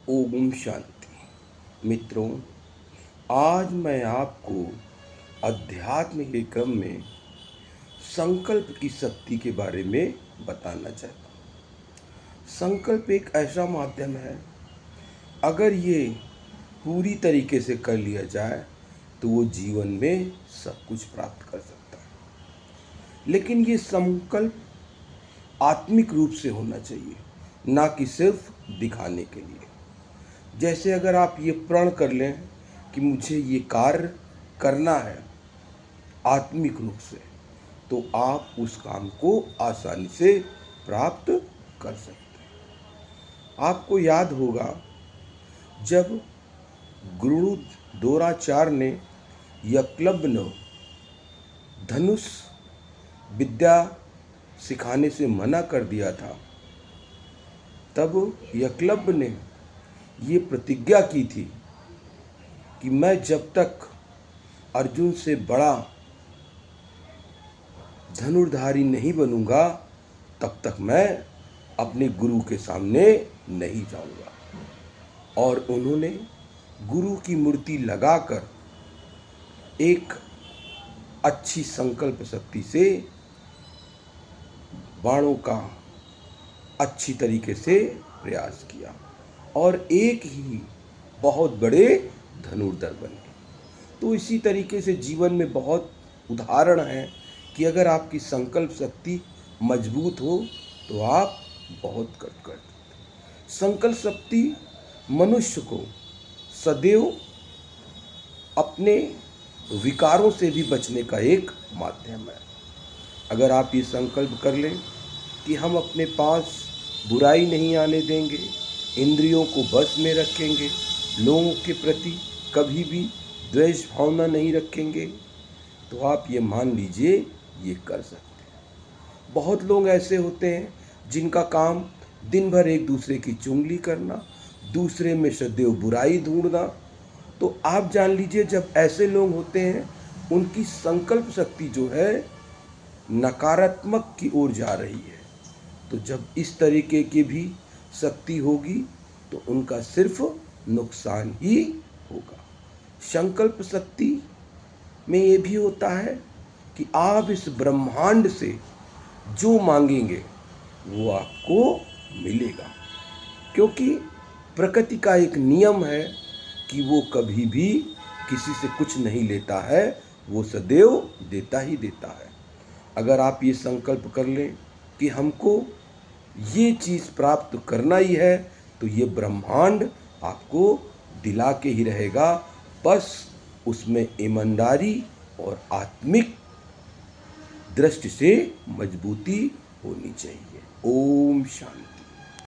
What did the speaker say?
ओम शांति। मित्रों, आज मैं आपको अध्यात्म के क्रम में संकल्प की शक्ति के बारे में बताना चाहता हूँ। संकल्प एक ऐसा माध्यम है, अगर ये पूरी तरीके से कर लिया जाए तो वो जीवन में सब कुछ प्राप्त कर सकता है। लेकिन ये संकल्प आत्मिक रूप से होना चाहिए, ना कि सिर्फ दिखाने के लिए। जैसे अगर आप ये प्रण कर लें कि मुझे ये कार्य करना है आत्मिक रूप से, तो आप उस काम को आसानी से प्राप्त कर सकते हैं। आपको याद होगा, जब गुरु द्रोणाचार्य ने एकलव्य धनुष विद्या सिखाने से मना कर दिया था, तब एकलव्य ने ये प्रतिज्ञा की थी कि मैं जब तक अर्जुन से बड़ा धनुर्धारी नहीं बनूंगा, तब तक मैं अपने गुरु के सामने नहीं जाऊंगा। और उन्होंने गुरु की मूर्ति लगाकर एक अच्छी संकल्प शक्ति से बाणों का अच्छी तरीके से प्रयास किया और एक ही बहुत बड़े धनुर्धर बने। तो इसी तरीके से जीवन में बहुत उदाहरण हैं कि अगर आपकी संकल्प शक्ति मजबूत हो तो आप बहुत कर सकते हैं। संकल्प शक्ति मनुष्य को सदैव अपने विकारों से भी बचने का एक माध्यम है। अगर आप ये संकल्प कर लें कि हम अपने पास बुराई नहीं आने देंगे, इंद्रियों को बस में रखेंगे, लोगों के प्रति कभी भी द्वेष भावना नहीं रखेंगे, तो आप ये मान लीजिए ये कर सकते हैं। बहुत लोग ऐसे होते हैं जिनका काम दिन भर एक दूसरे की चुगली करना, दूसरे में सदैव बुराई ढूंढना। तो आप जान लीजिए, जब ऐसे लोग होते हैं उनकी संकल्प शक्ति जो है नकारात्मक की ओर जा रही है। तो जब इस तरीके की भी शक्ति होगी तो उनका सिर्फ नुकसान ही होगा। संकल्प शक्ति में ये भी होता है कि आप इस ब्रह्मांड से जो मांगेंगे वो आपको मिलेगा, क्योंकि प्रकृति का एक नियम है कि वो कभी भी किसी से कुछ नहीं लेता है, वो सदैव देता ही देता है। अगर आप ये संकल्प कर लें कि हमको ये चीज़ प्राप्त करना ही है, तो ये ब्रह्मांड आपको दिला के ही रहेगा। बस उसमें ईमानदारी और आत्मिक दृष्टि से मजबूती होनी चाहिए। ओम शांति।